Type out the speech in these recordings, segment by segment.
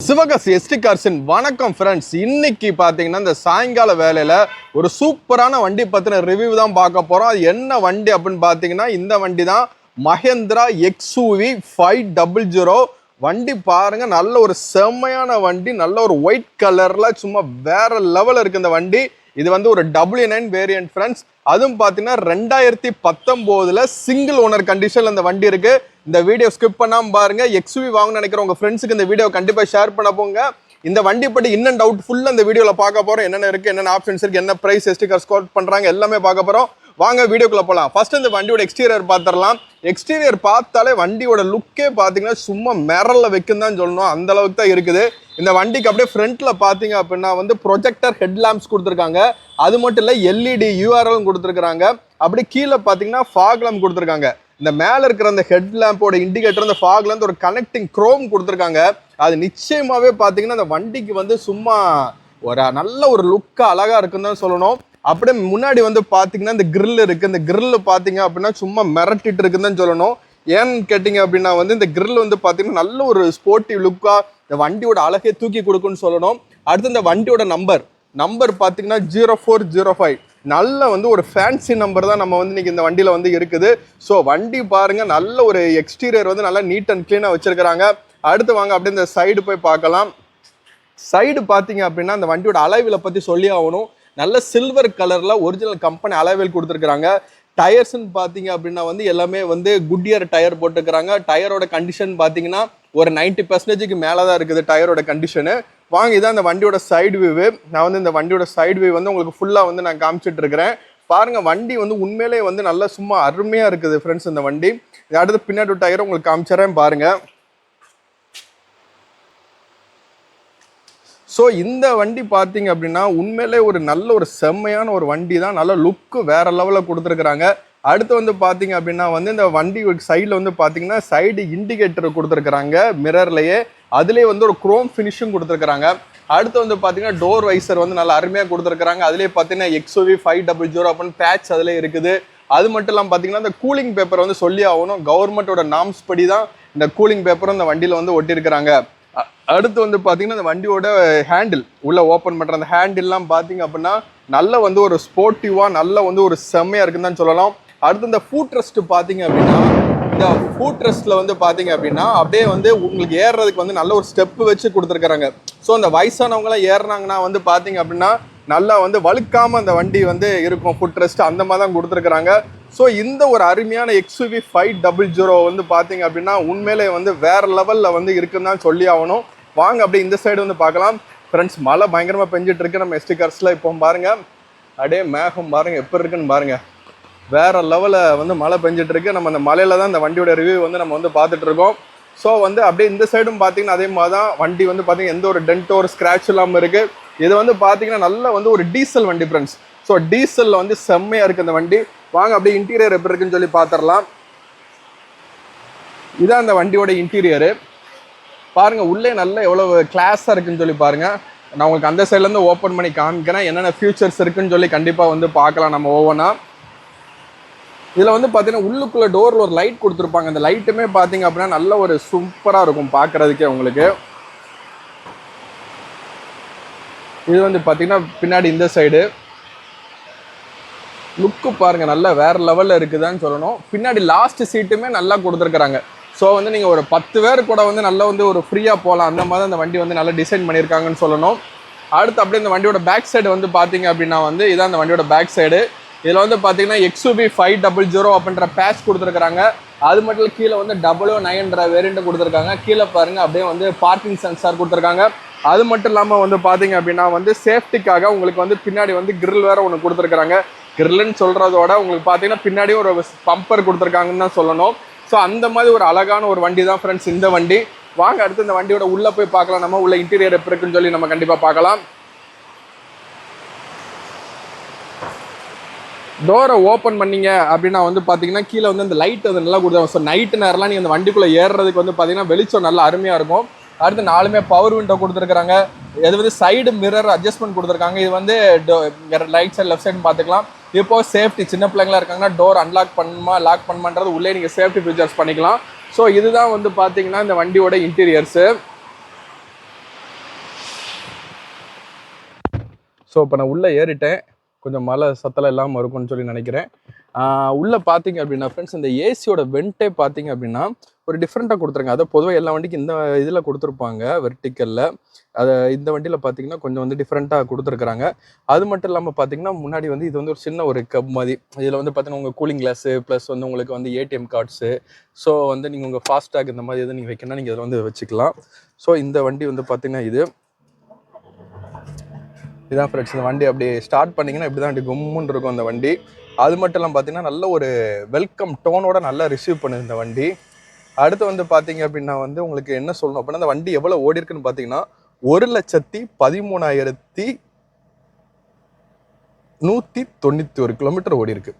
Sivakasi ST கார்ஸின் வணக்கம் friends. இன்னைக்கு பார்த்தீங்கன்னா இந்த சாயங்கால வேலையில் ஒரு சூப்பரான வண்டி பற்றின ரிவ்யூ தான் பார்க்க போகிறோம். அது என்ன வண்டி அப்படின்னு பார்த்தீங்கன்னா இந்த வண்டி தான் மஹேந்திரா XUV 500. வண்டி பாருங்க, நல்ல ஒரு செம்மையான வண்டி, நல்ல ஒரு ஒயிட் கலரில் சும்மா வேற லெவலில் இருக்குது இந்த வண்டி. இது வந்து ஒரு W9 வேரியன்ட் ஃப்ரெண்ட்ஸ். அதுவும் பார்த்தீங்கன்னா 2019 சிங்கிள் ஓனர் கண்டிஷனில் இந்த வண்டி இருக்கு. இந்த வீடியோ ஸ்கிப் பண்ணாமல் பாருங்க. XUV வாங்கணும்னு நினைக்கிற உங்க ஃப்ரெண்ட்ஸுக்கு இந்த வீடியோ கண்டிப்பாக ஷேர் பண்ண போங்க. இந்த வண்டி பற்றி இன்னும் டவுட் ஃபுல்லாக இந்த வீடியோவில் பார்க்க போகிறோம். என்னென்ன இருக்குது, என்னென்ன ஆப்ஷன்ஸ் இருக்குது, என்ன ப்ரைஸ் எஸ்டிகர் ஸ்கோர் பண்ணுறாங்க எல்லாமே பார்க்க போகிறோம். வாங்க வீடியோக்குள்ள போகலாம். ஃபர்ஸ்ட் இந்த வண்டியோட எக்ஸ்டீரியர் பார்த்துடலாம். எக்ஸ்டீரியர் பார்த்தாலே வண்டியோட லுக்கே பார்த்தீங்கன்னா சும்மா மெரல்ல வைக்கும் தான் சொல்லணும், அந்த அளவுக்கு தான் இருக்குது. இந்த வண்டிக்கு அப்படியே ஃப்ரண்ட்ல பார்த்தீங்க அப்படின்னா வந்து ப்ரொஜெக்டர் ஹெட் லேம்ப்ஸ் கொடுத்துருக்காங்க. அது மட்டும் இல்லை LED URL கொடுத்துருக்காங்க. அப்படி கீழே பார்த்தீங்கன்னா ஃபாக் லேம்ப் கொடுத்துருக்காங்க. இந்த மேலே இருக்கிற அந்த ஹெட் லேம்போட இண்டிகேட்டர் அந்த ஃபாக்ல இருந்து ஒரு கனெக்டிங் குரோம் கொடுத்துருக்காங்க. அது நிச்சயமாவே பார்த்தீங்கன்னா அந்த வண்டிக்கு வந்து சும்மா ஒரு நல்ல ஒரு லுக்கா அழகா இருக்குன்னு தான் சொல்லணும். அப்படியே முன்னாடி வந்து பார்த்தீங்கன்னா இந்த கிரில் இருக்கு. இந்த கிரில் பார்த்தீங்க அப்படின்னா சும்மா மிரட்டிட்டு இருக்குன்னு தான் சொல்லணும். ஏன்னு கேட்டிங்க அப்படின்னா வந்து இந்த கிரில் வந்து பார்த்தீங்கன்னா நல்ல ஒரு ஸ்போர்ட்டிவ் லுக்கா இந்த வண்டியோட அழகே தூக்கி கொடுக்குன்னு சொல்லணும். அடுத்து இந்த வண்டியோட நம்பர் பார்த்தீங்கன்னா 0405. நல்ல வந்து ஒரு ஃபேன்சி நம்பர் தான் நம்ம வந்து இன்னைக்கு இந்த வண்டியில் வந்து இருக்குது. ஸோ வண்டி பாருங்க, நல்ல ஒரு எக்ஸ்டீரியர் வந்து நல்லா நீட் அண்ட் க்ளீனாக வச்சிருக்கிறாங்க. அடுத்து வாங்க அப்படியே இந்த சைடு போய் பார்க்கலாம். சைடு பார்த்தீங்க அப்படின்னா இந்த வண்டியோட அலைவில பற்றி சொல்லி ஆகணும். நல்ல சில்வர் கலரில் ஒரிஜினல் கம்பெனி அலைவில் கொடுத்துருக்குறாங்க. டயர்ஸ்ன்னு பார்த்தீங்க அப்படின்னா வந்து எல்லாமே வந்து குட்டியர் டயர் போட்டுருக்குறாங்க. டயரோட கண்டிஷன் பார்த்தீங்கன்னா ஒரு 90% மேலே தான் இருக்குது டயரோட கண்டிஷனு. வாங்க, இதான் இந்த வண்டியோட சைடு வியூ. நான் வந்து இந்த வண்டியோட சைடு வியூ வந்து உங்களுக்கு ஃபுல்லாக வந்து நான் காமிச்சிட்டு இருக்கிறேன். பாருங்க, வண்டி வந்து உண்மையிலே வந்து நல்லா சும்மா அருமையாக இருக்குது ஃப்ரெண்ட்ஸ் இந்த வண்டி. அடுத்து பின்னாடி டயரை உங்களுக்கு காமிச்சிடறேன் பாருங்க. ஸோ இந்த வண்டி பார்த்தீங்க அப்படின்னா உண்மையிலே ஒரு நல்ல ஒரு செம்மையான ஒரு வண்டி தான். நல்ல லுக்கு வேற லெவலில் கொடுத்துருக்குறாங்க. அடுத்து வந்து பார்த்தீங்க அப்படின்னா வந்து இந்த வண்டி சைடில் வந்து பார்த்தீங்கன்னா சைடு இண்டிகேட்டர் கொடுத்துருக்குறாங்க மிரர்லேயே. அதுலேயே வந்து ஒரு குரோம் ஃபினிஷும் கொடுத்துருக்குறாங்க. அடுத்து வந்து பார்த்தீங்கன்னா டோர் வைசர் வந்து நல்லா அருமையாக கொடுத்துருக்குறாங்க. அதுலேயே பார்த்தீங்கன்னா XUV 500 அப்படின்னு பேட்ச் அதிலே இருக்குது. அது மட்டும் இல்லாமல் பார்த்தீங்கன்னா இந்த கூலிங் பேப்பர் வந்து சொல்லி ஆகணும். கவர்மெண்ட்டோட நார்ம்ஸ் படி தான் இந்த கூலிங் பேப்பரும் இந்த வண்டியில் வந்து ஒட்டியிருக்கிறாங்க. அடுத்து வந்து பார்த்தீங்கன்னா இந்த வண்டியோட ஹேண்டில் உள்ள ஓப்பன் பண்ணுற அந்த ஹேண்டில்லாம் பார்த்தீங்க அப்படின்னா நல்ல வந்து ஒரு ஸ்போர்ட்டிவாக நல்ல வந்து ஒரு செம்மையாக இருக்குன்னு தான் சொல்லலாம். அடுத்து இந்த ஃபுட் ரெஸ்ட் பார்த்தீங்க அப்படின்னா இந்த ஃபுட் ரெஸ்ட்டில் வந்து பார்த்தீங்க அப்படின்னா அப்படியே வந்து உங்களுக்கு ஏறுறதுக்கு வந்து நல்ல ஒரு ஸ்டெப்பு வச்சு கொடுத்துருக்குறாங்க. ஸோ அந்த வயசானவங்களாம் ஏறினாங்கன்னா வந்து பார்த்தீங்க அப்படின்னா நல்லா வந்து வழுக்காமல் அந்த வண்டி வந்து இருக்கும். ஃபுட் ரெஸ்ட் அந்த மாதிரி தான் கொடுத்துருக்குறாங்க. ஸோ இந்த ஒரு அருமையான XUV 500 வந்து பார்த்தீங்க அப்படின்னா உண்மையிலே வந்து வேற லெவலில் வந்து இருக்குன்னு தான் சொல்லி ஆகணும். வாங்க அப்படியே இந்த சைடு வந்து பார்க்கலாம். ஃப்ரெண்ட்ஸ், மழை பயங்கரமாக பெஞ்சிட்டு இருக்கு நம்ம எஸ்டி கார்ஸில். இப்போ பாருங்க, அப்படியே மேகம் பாருங்க எப்படி இருக்குன்னு பாருங்க. வேற லெவலில் வந்து மழை பெஞ்சிட்டு இருக்கு. நம்ம அந்த மலையில தான் இந்த வண்டியோட ரிவ்யூ வந்து நம்ம வந்து பார்த்துட்டு இருக்கோம். ஸோ வந்து அப்படியே இந்த சைடும் பார்த்தீங்கன்னா அதே மாதிரி தான் வண்டி வந்து பார்த்தீங்கன்னா எந்த ஒரு டென்ட்டோ ஒரு ஸ்க்ராட்ச் இல்லாமல் இருக்கு. இது வந்து பார்த்தீங்கன்னா நல்ல வந்து ஒரு டீசல் வண்டி ஃப்ரெண்ட்ஸ். ஸோ டீசலில் வந்து செம்மையாக இருக்குது இந்த வண்டி. வாங்க அப்படியே இன்டீரியர் எப்படி இருக்குன்னு சொல்லி பார்த்துடலாம். இதான் அந்த வண்டியோட இன்டீரியரு. பாருங்க, உள்ளே நல்லா எவ்வளவு கிளாஸாக இருக்குன்னு சொல்லி பாருங்க. நான் உங்களுக்கு அந்த சைட்லேருந்து ஓப்பன் பண்ணி காமிக்கிறேன். என்னென்ன ஃபியூச்சர்ஸ் இருக்குன்னு சொல்லி கண்டிப்பாக வந்து பார்க்கலாம் நம்ம ஒவ்வொன்றா. இதில் வந்து பார்த்தீங்கன்னா உள்ளுக்குள்ள டோரில் ஒரு லைட் கொடுத்துருப்பாங்க. அந்த லைட்டுமே பார்த்தீங்க அப்படின்னா நல்ல ஒரு சூப்பராக இருக்கும் பார்க்குறதுக்கே உங்களுக்கு. இது வந்து பார்த்தீங்கன்னா பின்னாடி இந்த சைடு லுக்கு பாருங்க, நல்லா வேற லெவலில் இருக்குதான்னு சொல்லணும். பின்னாடி லாஸ்ட் சீட்டுமே நல்லா கொடுத்துருக்குறாங்க. ஸோ வந்து நீங்கள் ஒரு 10 பேர் கூட வந்து நல்லா வந்து ஒரு ஃப்ரீயாக போகலாம். அந்த மாதிரி அந்த வண்டி வந்து நல்லா டிசைன் பண்ணியிருக்காங்கன்னு சொல்லணும். அடுத்து அப்படியே இந்த வண்டியோட பேக் சைடு வந்து பார்த்தீங்க அப்படின்னா வந்து இதான் அந்த வண்டியோட பேக் சைடு. இதில் வந்து பார்த்தீங்கன்னா XUV 500 அப்படின்ற பேட்ச் கொடுத்துருக்குறாங்க. அது மட்டும் இல்லை, கீழே வந்து W9 வேரியண்ட் கொடுத்துருக்காங்க. கீழே பாருங்க அப்படியே வந்து பார்க்கிங் சென்சார் கொடுத்துருக்காங்க. அது மட்டும் இல்லாமல் வந்து பார்த்தீங்க அப்படின்னா வந்து சேஃப்டிக்காக உங்களுக்கு வந்து பின்னாடி வந்து கிரில் வேற ஒன்று கொடுத்துருக்குறாங்க. கிரில்லுன்னு சொல்கிறதோட உங்களுக்கு பார்த்தீங்கன்னா பின்னாடியும் ஒரு பம்பர் கொடுத்துருக்காங்கன்னு தான் சொல்லணும். ஸோ அந்த மாதிரி ஒரு அழகான ஒரு வண்டி தான் ஃப்ரெண்ட்ஸ் இந்த வண்டி. வாங்க அடுத்து இந்த வண்டியோட உள்ளே போய் பார்க்கலாம். நம்ம உள்ள இன்டீரியர் எப்படி இருக்குன்னு சொல்லி நம்ம கண்டிப்பாக பார்க்கலாம். டோரை ஓப்பன் பண்ணீங்க அப்படின்னா வந்து பார்த்தீங்கன்னா கீழே வந்து அந்த லைட் வந்து நல்லா கொடுத்தாங்க. ஸோ நைட்டு நேரம்லாம் நீங்கள் அந்த வண்டிக்குள்ளே ஏறுறதுக்கு வந்து பார்த்தீங்கன்னா வெளிச்சம் நல்லா அருமையாக இருக்கும். அடுத்து 4மே பவர் விண்டோ கொடுத்துருக்குறாங்க. இது வந்து சைடு மிரர் அட்ஜஸ்ட்மெண்ட் கொடுத்துருக்காங்க. இது வந்து ரைட் சைடு லெஃப்ட் சைடு பார்த்துக்கலாம். இப்போ சேஃப்டி, சின்ன பிள்ளைங்களா இருக்காங்கன்னா டோர் அன்லாக் பண்ணுமா லாக் பண்ணுமான்றது உள்ளே நீங்கள் சேஃப்டி ஃபீச்சர்ஸ் பண்ணிக்கலாம். ஸோ இதுதான் வந்து பார்த்தீங்கன்னா இந்த வண்டியோட இன்டீரியர்ஸு. ஸோ இப்போ நான் உள்ளே ஏறிட்டேன். கொஞ்சம் மழை சத்தலாம் இல்லாமல் இருக்கும்னு சொல்லி நினைக்கிறேன். உள்ளே பார்த்தீங்க அப்படின்னா ஃப்ரெண்ட்ஸ், இந்த ஏசியோட வெண்ட்டே பார்த்தீங்க அப்படின்னா ஒரு டிஃப்ரெண்ட்டாக கொடுத்துருங்க. அதை பொதுவாக எல்லா வண்டிக்கும் இந்த இதில் கொடுத்துருப்பாங்க வெர்டிக்கலில். அதை இந்த வண்டியில் பார்த்தீங்கன்னா கொஞ்சம் வந்து டிஃப்ரெண்ட்டாக கொடுத்துருக்குறாங்க. அது மட்டும் இல்லாமல் பார்த்தீங்கன்னா முன்னாடி வந்து இது வந்து ஒரு சின்ன ஒரு கப் மாதிரி. இதில் வந்து பார்த்தீங்கன்னா உங்கள் கூலிங் கிளாஸு ப்ளஸ் வந்து உங்களுக்கு வந்து ஏடிஎம் கார்ட்ஸு, ஸோ வந்து நீங்கள் உங்கள் ஃபாஸ்டாக் இந்த மாதிரி எதுவும் நீங்கள் வைக்கணும்னா நீங்கள் இதில் வந்து வச்சுக்கலாம். ஸோ இந்த வண்டி வந்து பார்த்தீங்கன்னா இதான் ஃப்ரெண்ட்ஸ். இந்த வண்டி அப்படி ஸ்டார்ட் பண்ணிங்கன்னா இப்படி தான் அப்படி கும்முன்னு இருக்கும் அந்த வண்டி. அது மட்டும் இல்லாமல் பார்த்தீங்கன்னா நல்ல ஒரு வெல்கம் டோனோட நல்லா ரிசீவ் பண்ணுது இந்த வண்டி. அடுத்து வந்து பார்த்தீங்க அப்படின்னா வந்து உங்களுக்கு என்ன சொல்லணும் அப்படின்னா, அந்த வண்டி எவ்வளோ ஓடி இருக்குன்னு பார்த்தீங்கன்னா 1,13,191 கிலோமீட்டர் ஓடி இருக்கு.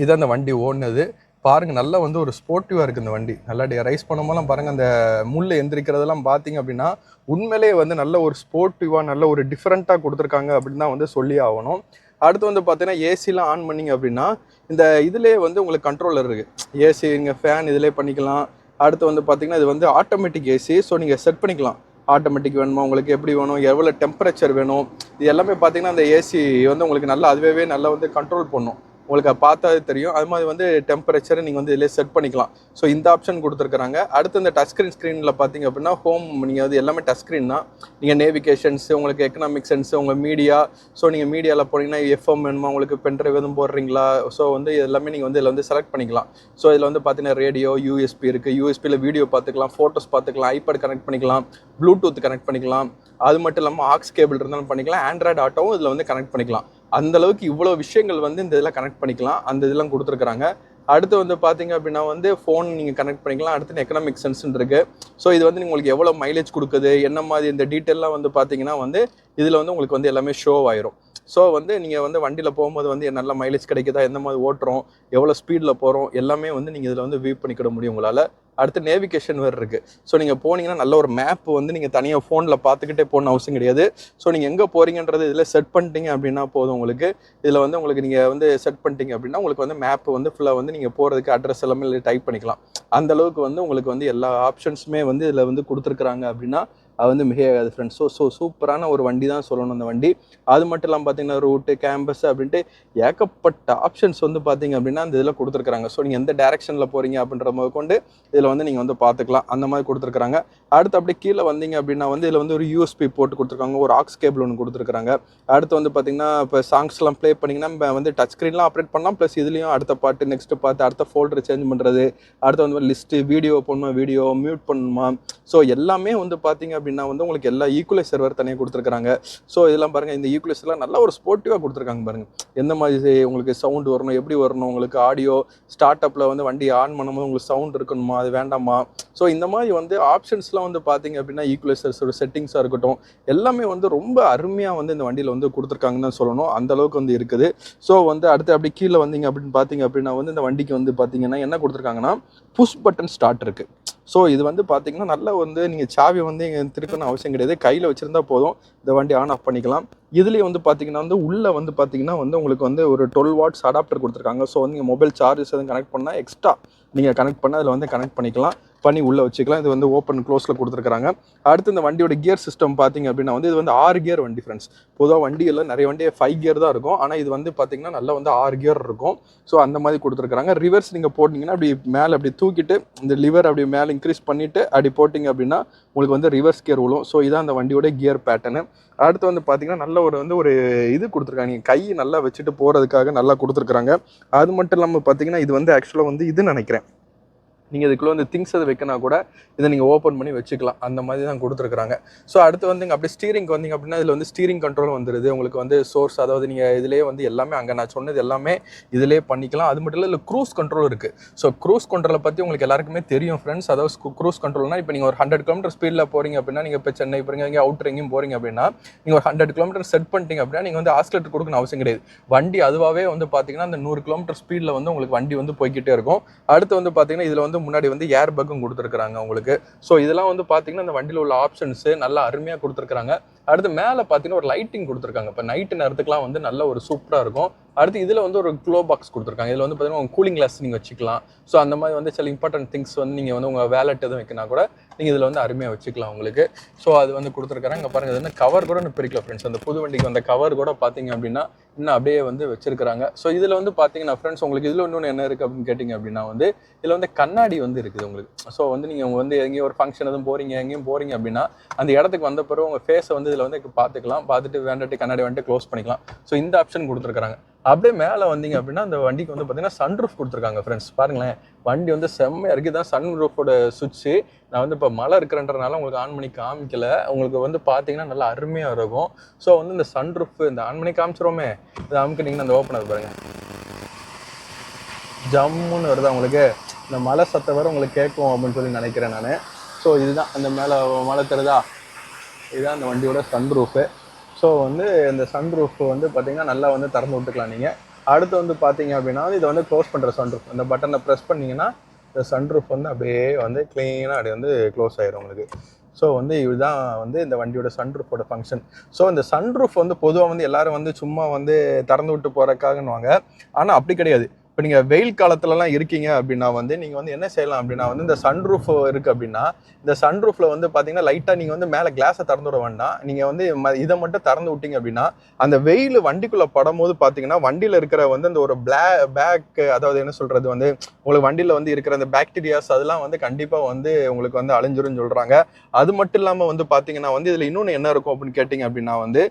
இது அந்த வண்டி ஓடினது பாருங்கள். நல்லா வந்து ஒரு ஸ்போர்ட்டிவாக இருக்குது இந்த வண்டி. நல்லா ரைஸ் பண்ணும்போதெல்லாம் பாருங்கள், அந்த முள் எந்திரிக்கிறதெல்லாம் பார்த்தீங்க அப்படின்னா உண்மையிலேயே வந்து நல்ல ஒரு ஸ்போர்ட்டிவாக நல்ல ஒரு டிஃப்ரெண்ட்டாக கொடுத்துருக்காங்க அப்படின்னு தான் வந்து சொல்லி ஆகணும். அடுத்து வந்து பார்த்தீங்கன்னா ஏசிலாம் ஆன் பண்ணிங்க அப்படின்னா இந்த இதிலே வந்து உங்களுக்கு கண்ட்ரோலர் இருக்குது. ஏசி நீங்கள் ஃபேன் இதிலே பண்ணிக்கலாம். அடுத்து வந்து பார்த்தீங்கன்னா இது வந்து ஆட்டோமேட்டிக் ஏசி. ஸோ நீங்கள் செட் பண்ணிக்கலாம். ஆட்டோமேட்டிக் வேணுமா, உங்களுக்கு எப்படி வேணும், எவ்வளோ டெம்பரேச்சர் வேணும், இது எல்லாமே பார்த்தீங்கன்னா அந்த ஏசி வந்து உங்களுக்கு நல்லா அதுவே நல்லா வந்து கண்ட்ரோல் பண்ணும். உங்களுக்கு பார்த்தா தெரியும். அது மாதிரி வந்து டெம்பரேச்சரை நீங்கள் வந்து இதிலே செட் பண்ணிக்கலாம். ஸோ இந்த ஆப்ஷன் கொடுத்துருக்குறாங்க. அடுத்து இந்த டச் ஸ்க்ரீனில் பார்த்தீங்க அப்படின்னா ஹோம் நீங்கள் வந்து எல்லாமே டச் ஸ்க்ரீன் தான். நீங்கள் நேவிகேஷன்ஸு, உங்களுக்கு எக்கனாமிக் சென்ஸு, உங்கள் மீடியா, ஸோ நீங்கள் மீடியாவில் போனீங்கன்னா எஃப்எம் வேணுமா, உங்களுக்கு பென்ட்ரைவ் எதுவும் போடுறீங்களா, ஸோ வந்து எல்லாமே நீங்கள் வந்து இதில் வந்து செலக்ட் பண்ணிக்கலாம். ஸோ இதில் வந்து பார்த்தீங்கன்னா ரேடியோ, யூஎஸ்பி இருக்குது. யூஎஸ்பியில் வீடியோ பார்த்துக்கலாம், ஃபோட்டோஸ் பார்த்துக்கலாம், ஐபேட் கனெக்ட் பண்ணிக்கலாம், ப்ளூடூத் கனெக்ட் பண்ணிக்கலாம். அது மட்டும் இல்லாமல் ஆக்ஸ் கேபிள் இருந்தாலும் பண்ணிக்கலாம். ஆண்ட்ராய்டு ஆட்டோவும் இதில் வந்து கனெக்ட் பண்ணிக்கலாம். அந்த அளவுக்கு இவ்வளோ விஷயங்கள் வந்து இந்த இதில் கனெக்ட் பண்ணிக்கலாம். அந்த இதெல்லாம் கொடுத்துருக்குறாங்க. அடுத்து வந்து பார்த்தீங்க அப்படின்னா வந்து ஃபோன் நீங்கள் கனெக்ட் பண்ணிக்கலாம். அடுத்து எக்கனாமிக் சென்ஸ்ன்னு இருக்குது. ஸோ இது வந்து உங்களுக்கு எவ்வளோ மைலேஜ் கொடுக்குது, என்ன மாதிரி இந்த டீட்டெயிலாம் வந்து பார்த்தீங்கன்னா வந்து இதில் வந்து உங்களுக்கு வந்து எல்லாமே ஷோ ஆயிரும். ஸோ வந்து நீங்கள் வந்து வண்டியில் போகும்போது வந்து நல்ல மைலேஜ் கிடைக்குதா, எந்த மாதிரி ஓட்டுறோம், எவ்வளோ ஸ்பீடில் போகிறோம், எல்லாமே வந்து நீங்கள் இதில் வந்து வியூ பண்ணிக்கிட முடியும் உங்களால். அடுத்து நேவிகேஷன் வேறு இருக்குது. ஸோ நீங்கள் போனீங்கன்னா நல்ல ஒரு மேப் வந்து நீங்கள் தனியாக ஃபோனில் பார்த்துக்கிட்டே போகணும்னு அவசியம் கிடையாது. ஸோ நீங்கள் எங்கே போகிறீங்கன்றது இதில் செட் பண்ணிட்டீங்க அப்படின்னா போதும். உங்களுக்கு இதில் வந்து உங்களுக்கு நீங்கள் வந்து செட் பண்ணிட்டீங்க அப்படின்னா உங்களுக்கு வந்து மேப் வந்து ஃபுல்லாக வந்து நீங்கள் போகிறதுக்கு அட்ரஸ் எல்லாமே டைப் பண்ணிக்கலாம். அந்தளவுக்கு வந்து உங்களுக்கு வந்து எல்லா ஆப்ஷன்ஸுமே வந்து இதில் வந்து கொடுத்துருக்குறாங்க அப்படின்னா அது வந்து மிகையாகாது ஃப்ரெண்ட்ஸ். சூப்பரான ஒரு வண்டி தான் சொல்லணும் அந்த வண்டி. அது மட்டும் இல்லாமல் பார்த்தீங்கன்னா ரூட்டு, கேம்பஸ் அப்படின்ட்டு ஏகப்பட்ட ஆப்ஷன்ஸ் வந்து பார்த்தீங்க அப்படின்னா அந்த இதில் கொடுத்துருக்குறாங்க. ஸோ நீங்கள் எந்த டேரெக்ஷனில் போகிறீங்க அப்படின்ற போது கொண்டு இதில் வந்து நீங்கள் வந்து பார்த்துக்கலாம். அந்த மாதிரி கொடுத்துருக்குறாங்க. அடுத்து அப்படியே கீழே வந்தீங்க அப்படின்னா வந்து இதில் வந்து ஒரு யூஎஸ்பி போட்டு கொடுத்துருக்காங்க, ஒரு ஆக்ஸ் கேபிள் ஒன்று கொடுத்துருக்காங்க. அடுத்து வந்து பார்த்தீங்கன்னா இப்போ சாங்ஸ்லாம் ப்ளே பண்ணிங்கன்னா நம்ம வந்து டச் ஸ்க்ரீன்லாம் ஆப்ரேட் பண்ணலாம். ப்ளஸ் இதுலேயும் அடுத்த பாட்டு, நெக்ஸ்ட் பார்த்து அடுத்த ஃபோல்டர் சேஞ்ச் பண்ணுறது, அடுத்து வந்து லிஸ்ட்டு, வீடியோ பண்ணணுமா, வீடியோ மியூட் பண்ணணுமா, ஸோ எல்லாமே வந்து பார்த்தீங்க அப்படின்னா வந்து உங்களுக்கு எல்லா ஈக்குவலைசர் வேறு தனியாக கொடுத்துருக்காங்க. ஸோ இதெல்லாம் பாருங்கள், இந்த ஈக்குவலைசர்லாம் நல்லா ஒரு ஸ்போர்ட்டிவாக கொடுத்துருக்காங்க பாருங்கள். எந்த மாதிரி உங்களுக்கு சவுண்ட் வரணும், எப்படி வரணும், உங்களுக்கு ஆடியோ ஸ்டார்ட் அப்பில் வந்து வண்டி ஆன் பண்ணும்போது உங்களுக்கு சவுண்ட் இருக்கணுமா, அது வேண்டாமா, ஸோ இந்த மாதிரி வந்து ஆப்ஷன்ஸ்லாம் வந்து பார்த்தீங்க அப்படின்னா ஈக்குவலைசர்ஸோட செட்டிங்ஸாக இருக்கட்டும் எல்லாமே வந்து ரொம்ப அருமையாக வந்து இந்த வண்டியில் வந்து கொடுத்துருக்காங்கன்னு தான் சொல்லணும். அந்த அளவுக்கு வந்து இருக்குது. ஸோ வந்து அடுத்து அப்படி கீழே வந்தீங்க அப்படின்னு பார்த்தீங்க அப்படின்னா வந்து இந்த வண்டிக்கு வந்து பார்த்தீங்கன்னா என்ன கொடுத்துருக்காங்கன்னா புஷ் பட்டன் ஸ்டார்ட் இருக்குது. ஸோ இது வந்து பார்த்தீங்கன்னா நல்லா வந்து நீங்கள் சாவி வந்து இங்கே திருக்கணும்னு அவசியம் கிடையாது. கையில் வச்சுருந்தா போதும், இந்த வண்டி ஆன் ஆஃப் பண்ணிக்கலாம். இதுலேயே வந்து பார்த்தீங்கன்னா வந்து உள்ளே வந்து பார்த்தீங்கன்னா வந்து உங்களுக்கு வந்து ஒரு 12 வாட்ஸ் அடாப்டர் கொடுத்துருக்காங்க. ஸோ வந்து நீங்கள் மொபைல் சார்ஜஸ் எதுவும் கனெக்ட் பண்ணால் எக்ஸ்ட்ரா நீங்கள் கனெக்ட் பண்ணால் அதில் வந்து கனெக்ட் பண்ணிக்கலாம், பண்ணி உள்ளே வச்சுக்கலாம். இது வந்து ஓப்பன் க்ளோஸில் கொடுத்துருக்காங்க. அடுத்து இந்த வண்டியோட கியர் சிஸ்டம் பார்த்தீங்க அப்படின்னா வந்து இது வந்து 6 கியர் வண்டி ஃப்ரெண்ட்ஸ். பொதுவாக வண்டியில் நிறைய வண்டி 5 கியர் தான் இருக்கும். ஆனால் இது வந்து பார்த்தீங்கன்னா நல்லா வந்து 6 கியர் இருக்கும். ஸோ அந்த மாதிரி கொடுத்துருக்காங்க. ரிவர்ஸ் நீங்கள் போட்டிங்கன்னா அப்படி மேலே அப்படி தூக்கிட்டு இந்த லிவர் அப்படி மேலே இன்க்ரீஸ் பண்ணிவிட்டு அப்படி போட்டிங்க அப்படின்னா உங்களுக்கு வந்து ரிவர்ஸ் கியர் விழும். ஸோ இதான் அந்த வண்டியோட கியர் பேட்டர்னு. அடுத்து வந்து பார்த்தீங்கன்னா நல்ல ஒரு இது கொடுத்துருக்காங்க, நீங்கள் கை நல்லா வச்சுட்டு போகிறதுக்காக நல்லா கொடுத்துருக்குறாங்க. அது மட்டும் இல்லாமல் பார்த்தீங்கன்னா இது வந்து ஆக்சுவலாக வந்து இது நினைக்கிறேன் நீங்கள் இதுக்குள்ளே வந்து திங்ஸ் எது வைக்கனா கூட இதை நீங்கள் ஓப்பன் பண்ணி வச்சுக்கலாம். அந்த மாதிரி தான் கொடுத்துருக்குறாங்க. ஸோ அடுத்து வந்து அப்படியே ஸ்டீரிங் வந்தீங்க அப்படின்னா இதில் வந்து ஸ்டீரிங் கண்ட்ரோல் வந்துடுது. உங்களுக்கு வந்து சோர்ஸ், அதாவது நீங்கள் இதிலே வந்து எல்லாமே அங்கே நான் சொன்னது எல்லாமே இதிலே பண்ணிக்கலாம். அது மட்டும் இல்லை இல்லை க்ரூஸ் கண்ட்ரோல் இருக்குது. ஸோ க்ரூஸ் கண்ட்ரோலை பற்றி உங்களுக்கு எல்லாருக்குமே தெரியும் ஃப்ரெண்ட்ஸ். அதாவது க்ரூஸ் கண்ட்ரோல்னால் இப்போ நீங்கள் ஒரு 100 கிலோமீட்டர் ஸ்பீடில் போகிறீங்க அப்படின்னா, நீங்கள் இப்போ சென்னை போகிறீங்க, இங்கே அவுட்டர் எங்கேயும் போகிறீங்க அப்படின்னா நீங்கள் ஒரு 100 கிலோமீட்டர் செட் பண்ணிட்டீங்க அப்படின்னா நீங்கள் வந்து ஆக்சிலேட்டர் கொடுக்கணும் அவசியம் கிடையாது. வண்டி அதுவாகவே வந்து பார்த்தீங்கன்னா அந்த 100 கிலோமீட்டர் ஸ்பீடில் வந்து உங்களுக்கு வண்டி வந்து போய்கிட்டே இருக்கும். அடுத்து வந்து பார்த்தீங்கன்னா இதில் வந்து முன்னாடி வந்து ஏர் பக்கும் கொடுத்துருக்காங்க உங்களுக்கு. ஸோ இதெல்லாம் வந்து பார்த்தீங்கன்னா இந்த வண்டியில் உள்ள ஆப்ஷன்ஸு நல்லா அருமையாக கொடுத்துருக்காங்க. அடுத்து மேலே பார்த்தீங்கன்னா ஒரு லைட்டிங் கொடுத்துருக்காங்க. இப்போ நைட்டு நேரத்துக்குலாம் வந்து நல்ல ஒரு சூப்பராக இருக்கும். அடுத்து இதில் வந்து ஒரு க்ளோ பாக்ஸ் கொடுத்துருக்காங்க. இதில் வந்து பார்த்தீங்கன்னா உங்கள் கூலிங் கிளாஸ் நீங்கள் வச்சுக்கலாம். ஸோ அந்த மாதிரி வந்து சில இம்பார்ட்டன்ட் திங்ஸ் வந்து நீங்கள் வந்து உங்கள் வேலெட் எதுவும் வைக்கினா கூட நீங்கள் இதில் வந்து அருமையாக வச்சுக்கலாம் உங்களுக்கு. ஸோ அது வந்து கொடுத்துருக்காங்க. இங்கே பாருங்கள், இது வந்து கவர் கூட இன்னும் பிரிக்கல ஃப்ரெண்ட்ஸ். அந்த புது வண்டிக்கு அந்த கவர் கூட பார்த்தீங்க அப்படின்னா இன்னும் அப்படியே வந்து வச்சிருக்காங்க. ஸோ இதில் வந்து பார்த்தீங்கன்னா ஃப்ரெண்ட்ஸ் உங்களுக்கு இதில் இன்னொன்று என்ன இருக்குது அப்படின்னு கேட்டிங்க அப்படின்னா வந்து இதில் வந்து கண்ணாடி வந்து இருக்குது உங்களுக்கு. ஸோ வந்து நீங்கள் வந்து எங்கேயும் ஒரு ஃபங்க்ஷன் எதுவும் எங்கேயும் போகிறீங்க அப்படின்னா அந்த இடத்துக்கு வந்த பிறகு உங்கள் ஃபேஸை வந்து இதில் வந்து பார்த்துக்கலாம். பார்த்துட்டு வேண்டாட்டி கண்ணாடி வந்துட்டு க்ளோஸ் பண்ணிக்கலாம். ஸோ இந்த ஆப்ஷன் கொடுத்துருக்காங்க. அப்படியே மேலே வந்தீங்க அப்படின்னா அந்த வண்டிக்கு வந்து பார்த்தீங்கன்னா சன்ரூஃப் கொடுத்துருக்காங்க ஃப்ரெண்ட்ஸ். பாருங்களேன், வண்டி வந்து செம்மையாக இருக்குது. தான் சன்ரூஃபோட சுவிட்சு. நான் வந்து இப்போ மழை இருக்கிறன்றனால உங்களுக்கு ஆன் பண்ணி காமிக்கல. உங்களுக்கு வந்து பார்த்தீங்கன்னா நல்லா அருமையாக இருக்கும். ஸோ வந்து இந்த சன்ரூஃப் இந்த ஆன் பண்ணி காமிச்சிருவோமே, இதை அமுக்குனீங்கன்னா அந்த ஓப்பன் ஆகுது பாருங்கள், ஜம்முன்னு வருதா உங்களுக்கு. இந்த மழை சத்தம் வர உங்களுக்கு கேட்கும் அப்படின்னு சொல்லி நினைக்கிறேன் நான். ஸோ இதுதான் அந்த மேலே மழை தருதா, இதுதான் அந்த வண்டியோட சன்ரூஃபு. ஸோ வந்து இந்த சன்ரூஃப் வந்து பார்த்தீங்கன்னா நல்லா வந்து திறந்து விட்டுக்கலாம் நீங்கள். அடுத்து வந்து பார்த்தீங்க அப்படின்னா இதை வந்து க்ளோஸ் பண்ணுற சன்ரூஃப். அந்த பட்டனை ப்ரெஸ் பண்ணிங்கன்னா இந்த சன்ரூஃப் வந்து அப்படியே வந்து க்ளீனாக அப்படியே வந்து க்ளோஸ் ஆகிடும் உங்களுக்கு. ஸோ வந்து இதுதான் வந்து இந்த வண்டியோட சன்ரூஃபோட ஃபங்க்ஷன். ஸோ இந்த சன்ரூஃப் வந்து பொதுவாக வந்து எல்லோரும் வந்து சும்மா வந்து திறந்து விட்டு போகிறக்காகன்னுவாங்க. ஆனால் அப்படி கிடையாது. இப்போ நீங்கள் வெயில் காலத்துலலாம் இருக்கீங்க அப்படின்னா வந்து நீங்கள் வந்து என்ன செய்யலாம் அப்படின்னா வந்து இந்த சன்ரூஃப் இருக்குது அப்படின்னா இந்த சன்ரூஃபில் வந்து பார்த்தீங்கன்னா லைட்டாக நீங்கள் வந்து மேலே கிளாஸை திறந்து விட வேண்டாம். நீங்கள் வந்து இதை மட்டும் திறந்து விட்டீங்க அப்படின்னா அந்த வெயில் வண்டிக்குள்ளே படும்போது பார்த்தீங்கன்னா வண்டியில் இருக்கிற வந்து அந்த ஒரு பேக், அதாவது என்ன சொல்கிறது வந்து உங்களுக்கு வண்டியில் வந்து இருக்கிற அந்த பாக்டீரியாஸ் அதெல்லாம் வந்து கண்டிப்பாக வந்து உங்களுக்கு வந்து அழிஞ்சிரும்னு சொல்கிறாங்க. அது மட்டும் இல்லாமல் வந்து பார்த்தீங்கன்னா வந்து இதில் இன்னொன்று என்ன இருக்கும் அப்படின்னு கேட்டிங்க அப்படின்னா வந்து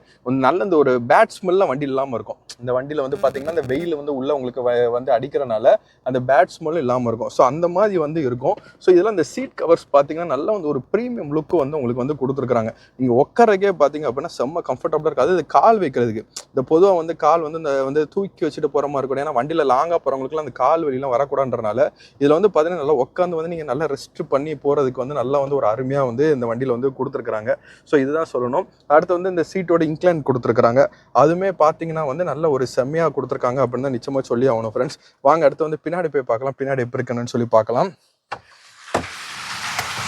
நல்ல இந்த ஒரு பேட் ஸ்மெல்லாம் வண்டி இல்லாமல் இருக்கும். இந்த வண்டியில் வந்து பார்த்தீங்கன்னா இந்த வெயில் வந்து உள்ளே உங்களுக்கு வந்து அடிக்கிறனால அந்த பேட் ஸ்மெல் இல்லாமல் இருக்கும். ஸோ அந்த மாதிரி வந்து இருக்கும். ஸோ இதெல்லாம் இந்த சீட் கவர்ஸ் பார்த்தீங்கன்னா நல்லா வந்து ஒரு ப்ரீமியம் லுக்கு வந்து உங்களுக்கு வந்து கொடுத்துருக்காங்க. நீங்கள் உட்காரக்கே பார்த்தீங்க அப்படின்னா செம்ம கம்ஃபர்டபுளாக இருக்காது. இது கால் வைக்கிறதுக்கு இந்த பொதுவாக வந்து கால் வந்து இந்த வந்து தூக்கி வச்சுட்டு போகிற மாதிரி இருக்கும். ஏன்னா வண்டியில் லாங்காக போகிறவங்களுக்குலாம் அந்த கால் வெளியெலாம் வரக்கூடாதுன்றனால இதில் வந்து பார்த்தீங்கன்னா நல்லா உட்காந்து வந்து நீங்கள் நல்லா ரெஸ்ட் பண்ணி போகிறதுக்கு வந்து நல்லா வந்து ஒரு அருமையாக வந்து இந்த வண்டியில் வந்து கொடுத்துருக்குறாங்க. ஸோ இதுதான் சொல்லணும். அடுத்து வந்து இந்த சீட்டோட இன்க்ளைன் கொடுத்துருக்குறாங்க. அதுவுமே பார்த்தீங்கன்னா வந்து நல்ல ஒரு செம்மையாக கொடுத்துருக்காங்க அப்படின்னு தான் நிச்சயமாக சொல்லி ஆகணும் ஃப்ரெண்ட்ஸ். வாங்க அடுத்து வந்து பின்னாடி போய் பார்க்கலாம், பின்னாடி எப்படி இருக்குன்னு சொல்லி பார்க்கலாம்.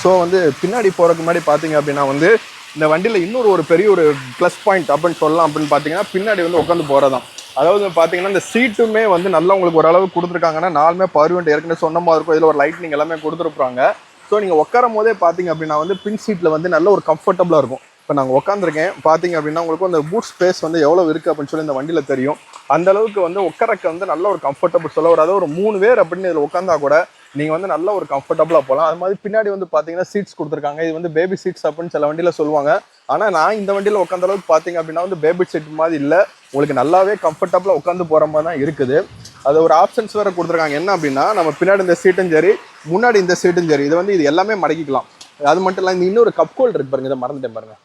ஸோ வந்து பின்னாடி போகிறதுக்கு முன்னாடி பார்த்தீங்க அப்படின்னா வந்து இந்த வண்டியில் இன்னொரு ஒரு பெரிய ஒரு ப்ளஸ் பாயிண்ட் அப்படின்னு சொல்லலாம். அப்படின்னு பார்த்தீங்கன்னா பின்னாடி வந்து உட்காந்து போகிறதான். அதாவது பார்த்தீங்கன்னா இந்த சீட்டுமே வந்து நல்லா உங்களுக்கு ஓரளவு கொடுத்துருக்காங்கன்னா நாலுமே பர்வெண்ட் ஏற்கனவே சொன்ன மாதிரி இருக்கும். இதில் ஒரு லைட்னிங் எல்லாமே கொடுத்துருப்பாங்க. ஸோ நீங்கள் உட்காரும் போதே பார்த்தீங்க அப்படின்னா வந்து பின் சீட்டில் வந்து நல்ல ஒரு கம்ஃபர்டபுளாக இருக்கும். இப்போ நாங்கள் உட்காந்துருக்கேன் பார்த்தீங்க அப்படின்னா உங்களுக்கு அந்த பூட் ஸ்பேஸ் வந்து எவ்வளோ இருக்குது அப்படின்னு சொல்லி இந்த வண்டியில் தெரியும். அந்த அளவுக்கு வந்து உட்காரக்கு வந்து நல்ல ஒரு கம்ஃபர்டபுள் சொல்ல ஒரு அதாவது ஒரு 3 பேர் அப்படின்னு இதில் உட்காந்தா கூட நீங்கள் வந்து நல்ல ஒரு கம்ஃபர்டபுளாக போகலாம். அது மாதிரி பின்னாடி வந்து பார்த்தீங்கன்னா சீட்ஸ் கொடுத்துருக்காங்க. இது வந்து பேபி சீட்ஸ் அப்படின்னு சில வண்டியில் சொல்லுவாங்க. ஆனால் நான் இந்த வண்டியில் உட்காந்த அளவுக்கு பார்த்தீங்க அப்படின்னா வந்து பேபி சீட் மாதிரி இல்லை, உங்களுக்கு நல்லாவே கம்ஃபர்டபுளாக உட்காந்து போகிற மாதிரி தான் இருக்குது. அது ஒரு ஆப்ஷன்ஸ் வேறு கொடுத்துருக்காங்க. என்ன அப்படின்னா நம்ம பின்னாடி இந்த சீட்டும் சரி முன்னாடி இந்த சீட்டும் சரி இது எல்லாமே மடக்கிக்கலாம். அது மட்டும் இல்லை இந்த இன்னொரு கப் ஹோல்டர் இருக்கு பாருங்க, இதை மறந்துட்டேன் பாருங்க.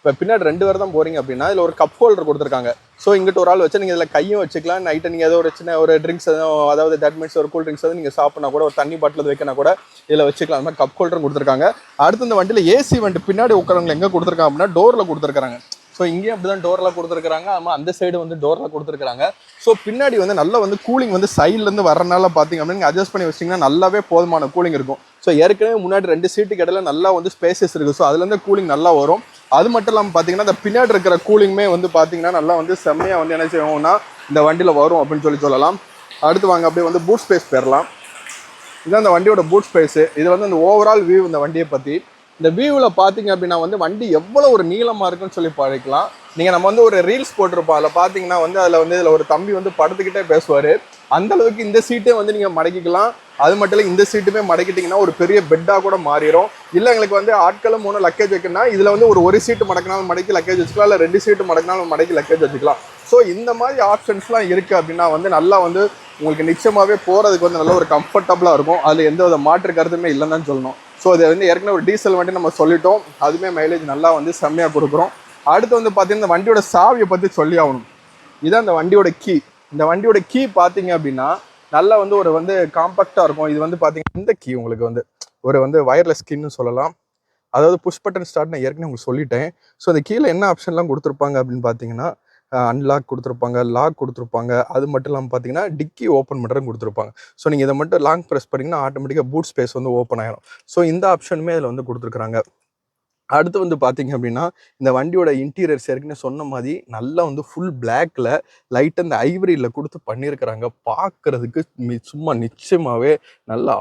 இப்போ பின்னாடி 2 பேர் தான் போகிறீங்க அப்படின்னா இதில் ஒரு கப் ஹோல்டர் கொடுத்துருக்காங்க. ஸோ இங்கிட்ட ஒரு ஆள் வச்சு நீங்கள் இதில் கையும் வச்சுக்கலாம். நைட்டை நீங்கள் ஏதோ ஒரு சின்ன ஒரு ட்ரிங்க்ஸ் அதாவது தட் மீன்ஸ் ஒரு கூல் ட்ரிங்க்ஸ் நீங்கள் சாப்பிட்னா கூட ஒரு தண்ணி பாட்டில் வைக்கினா கூட இதில் வச்சுக்கலாம். அந்த மாதிரி கப் ஹோல்டர் கொடுத்துருக்காங்க. அடுத்து இந்த வண்டியில் ஏசி வந்துட்டு பின்னாடி உட்காரவங்க எங்கே கொடுத்துருக்காங்க அப்படின்னா டோரில் கொடுத்துருக்காங்க. ஸோ இங்கேயும் அப்படி தான் டோரில் கொடுத்துருக்காங்க. ஆமாம் அந்த சைடு வந்து டோரில் கொடுத்துருக்காங்க. ஸோ பின்னாடி வந்து நல்லா வந்து கூலிங் வந்து சைட்லேருந்து வரனால பார்த்தீங்க அப்படின்னா நீங்கள் அட்ஜஸ்ட் பண்ணி வச்சிங்கன்னா நல்லாவே போதுமான கூலிங் இருக்கும். ஸோ ஏற்கனவே முன்னாடி 2 சீட்டுக்கு இடையில நல்லா வந்து ஸ்பேசஸ் இருக்குது. ஸோ அதுலேருந்து கூலிங் நல்லா வரும். அது மட்டும் இல்லாமல் பார்த்தீங்கன்னா இந்த பின்னாடி இருக்கிற கூலிங்குமே வந்து பார்த்தீங்கன்னா நல்லா வந்து செம்மையாக வந்து என்ன செய்வோம்னா இந்த வண்டியில் வரும் அப்படின்னு சொல்லலாம். அடுத்து வாங்க அப்படியே வந்து பூட் ஸ்பேஸ் பெறலாம். இதுதான் இந்த வண்டியோட பூட் ஸ்பேஸு. இது வந்து அந்த ஓவரால் வியூ இந்த வண்டியை பற்றி. இந்த வியூவில் பார்த்தீங்க அப்படின்னா வந்து வண்டி எவ்வளோ ஒரு நீளமாக இருக்குன்னு சொல்லி படிக்கலாம். நீங்கள் நம்ம வந்து ஒரு ரீல்ஸ் போட்டிருப்போம். அதில் பார்த்தீங்கன்னா வந்து இதில் ஒரு தம்பி வந்து படுத்துக்கிட்டே பேசுவார். அந்தளவுக்கு இந்த சீட்டே வந்து நீங்கள் மடக்கிக்கலாம். அது மட்டும் இல்லை இந்த சீட்டுமே மடக்கிட்டிங்கன்னா ஒரு பெரிய பெட்டாக கூட மாறிடும். இல்லை எங்களுக்கு வந்து ஆட்களும் 3 லக்கேஜ் வைக்கணும்னா இதில் வந்து ஒரு சீட்டு மடக்கினாலும் மடக்கி லக்கேஜ் வச்சுக்கலாம், இல்லை 2 சீட்டு மடக்கினாலும் மடக்கி லக்கேஜ் வச்சுக்கலாம். ஸோ இந்த மாதிரி ஆப்ஷன்ஸ்லாம் இருக்குது அப்படின்னா வந்து நல்லா வந்து உங்களுக்கு நிச்சயமாகவே போகிறதுக்கு வந்து நல்ல ஒரு கம்ஃபர்டபுளாக இருக்கும். அதில் எந்த வித மாற்று கருத்துமே இல்லைன்னு தான் சொல்லணும். ஸோ அது வந்து ஏற்கனவே ஒரு டீசல் வண்டி நம்ம சொல்லிட்டோம். அதுவுமே மைலேஜ் நல்லா வந்து செம்மையாக கொடுக்குறோம். அடுத்து வந்து பார்த்தீங்கன்னா இந்த வண்டியோட சாவியை பற்றி சொல்லி ஆகணும். இதுதான் இந்த வண்டியோட கீ. இந்த வண்டியோட கீ பார்த்தீங்க அப்படின்னா நல்லா வந்து ஒரு வந்து காம்பேக்டாக இருக்கும். இது வந்து பார்த்தீங்கன்னா இந்த கீ உங்களுக்கு வந்து ஒரு வந்து வயர்லெஸ் கீன்னு சொல்லலாம். அதாவது புஷ் பட்டன் ஸ்டார்ட் நான் ஏற்கனவே உங்களுக்கு சொல்லிட்டேன். ஸோ அந்த கீழே என்ன ஆப்ஷன்லாம் கொடுத்துருப்பாங்க அப்படின்னு பார்த்தீங்கன்னா அன்லாக் கொடுத்துருப்பாங்க, லாக் கொடுத்துருப்பாங்க. அது மட்டும் இல்லாமல் பார்த்தீங்கன்னா டிக்கி ஓப்பன் பண்ணுறதுன்னு கொடுத்துருப்பாங்க. ஸோ நீங்கள் இதை மட்டும் லாங் ப்ரெஸ் பண்ணிங்கன்னா ஆட்டோமேட்டிக்காக பூட் ஸ்பேஸ் வந்து ஓப்பன் ஆகிடும். ஸோ இந்த ஆப்ஷனுமே இதில் வந்து கொடுத்துருக்குறாங்க. அடுத்து வந்து பார்த்தீங்க அப்படின்னா இந்த வண்டியோட இன்டீரியர்ஸ் ஏற்கனவே சொன்ன மாதிரி நல்லா வந்து ஃபுல் பிளாக்ல லைட் அந்த ஐவரியில் கொடுத்து பண்ணியிருக்கிறாங்க. பார்க்கறதுக்கு சும்மா நிச்சயமாகவே நல்லா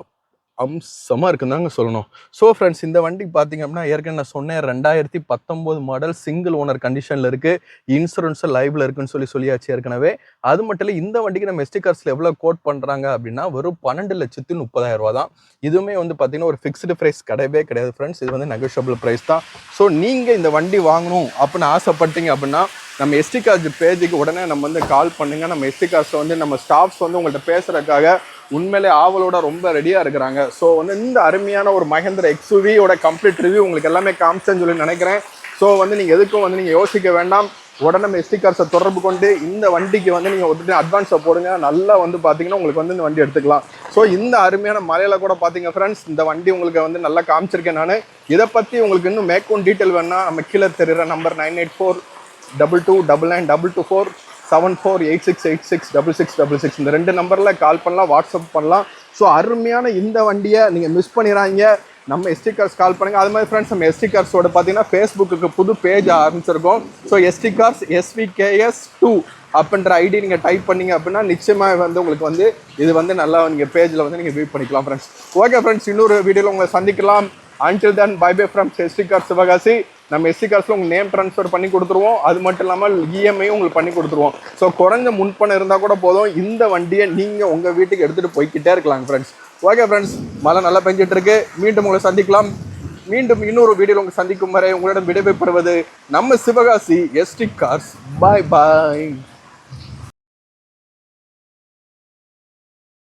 அம்சமாக இருக்குன்னு தாங்க சொல்லணும். ஸோ ஃப்ரெண்ட்ஸ், இந்த வண்டிக்கு பார்த்தீங்க அப்படின்னா ஏற்கனவே நான் சொன்னேன் 2019 மாடல் சிங்கிள் ஓனர் கண்டிஷனில் இருக்குது. இன்சூரன்ஸும் லைவில் இருக்குன்னு சொல்லியாச்சு ஏற்கனவே. அது மட்டும் இல்லை, இந்த வண்டிக்கு நம்ம எஸ்டி கார்ஸில் எவ்வளோ கோட் பண்ணுறாங்க அப்படின்னா வெறும் 12,30,000 தான். இதுவுமே வந்து பார்த்தீங்கன்னா ஒரு ஃபிக்ஸ்டு ப்ரைஸ் கிடையவே கிடையாது ஃப்ரெண்ட்ஸ். இது வந்து நெகோஷியபிள் ப்ரைஸ் தான். ஸோ நீங்கள் இந்த வண்டி வாங்கணும் அப்படின்னு ஆசைப்பட்டீங்க அப்படின்னா நம்ம எஸ்டி கார்ஸ் பேஜுக்கு உடனே நம்ம வந்து கால் பண்ணுங்க. நம்ம எஸ்டி கார்ஸ் வந்து நம்ம ஸ்டாஃப்ஸ் வந்து உங்கள்கிட்ட பேசுறதுக்காக உண்மையிலே ஆவலோட ரொம்ப ரெடியாக இருக்கிறாங்க. ஸோ வந்து இந்த அருமையான ஒரு மஹேந்திரா எக்ஸ்யூவியோட கம்ப்ளீட் ரிவ்யூ உங்களுக்கு எல்லாமே காமிச்சேன்னு சொல்லி நினைக்கிறேன். ஸோ வந்து நீங்கள் எதுக்கும் வந்து நீங்கள் யோசிக்க வேண்டாம். உடனே நம்ம எஸ்டி கார்ஸை தொடர்பு கொண்டு இந்த வண்டிக்கு வந்து நீங்கள் ஒரு அட்வான்ஸை போடுங்க. நல்லா வந்து பார்த்தீங்கன்னா உங்களுக்கு வந்து இந்த வண்டி எடுத்துக்கலாம். ஸோ இந்த அருமையான மலையில் கூட பார்த்தீங்க ஃப்ரெண்ட்ஸ், இந்த வண்டி உங்களுக்கு வந்து நல்லா காமிச்சிருக்கேன் நான். இதை பற்றி உங்களுக்கு இன்னும் மேற்கொண்டு டீட்டெயில் வேணால் நம்ம கீழே தெரிகிற நம்பர் 9842299224748686666 இந்த 2 நம்பரில் கால் பண்ணலாம், வாட்ஸ்அப் பண்ணலாம். ஸோ அருமையான இந்த வண்டியை நீங்கள் மிஸ் பண்ணிடுறாங்க. நம்ம எஸ்டி கார்ஸ் கால் பண்ணுங்கள். அது மாதிரி ஃப்ரெண்ட்ஸ், நம்ம எஸ்டி கார்ஸோட பார்த்தீங்கன்னா ஃபேஸ்புக்கு புது பேஜ் ஆரம்பிச்சிருக்கோம். ஸோ எஸ்டி கார்ஸ் SVKS2 அப்படின்ற ஐடி நீங்கள் டைப் பண்ணிங்க அப்படின்னா நிச்சயமாக வந்து உங்களுக்கு வந்து இது வந்து நல்லா நீங்கள் பேஜில் வந்து நீங்கள் வியூ பண்ணிக்கலாம் ஃப்ரெண்ட்ஸ். ஓகே ஃப்ரெண்ட்ஸ், இன்னொரு வீடியோவில் உங்களை சந்திக்கலாம். Until then, bye bye from ST cars Sivakasi. நம்ம எஸ்டி கார்ஸில் உங்களுக்கு நேம் ட்ரான்ஸ்ஃபர் பண்ணி கொடுத்துருவோம். அது மட்டும் இல்லாமல் இஎம்ஐயும் உங்களுக்கு பண்ணி கொடுத்துருவோம். ஸோ குறைஞ்ச முன்பணம் இருந்தால் கூட போதும், இந்த வண்டியை நீங்கள் உங்கள் வீட்டுக்கு எடுத்துகிட்டு போய்கிட்டே இருக்கலாம் ஃப்ரெண்ட்ஸ். ஓகே ஃப்ரெண்ட்ஸ், மழை நல்லா பெஞ்சிட்டு இருக்கு. மீண்டும் உங்களை சந்திக்கலாம். மீண்டும் இன்னொரு வீடியோவில் உங்களை சந்திக்கும் வரை உங்களிடம் விடைபெறுவது நம்ம சிவகாசி எஸ்டி கார்ஸ். பாய் பாய்.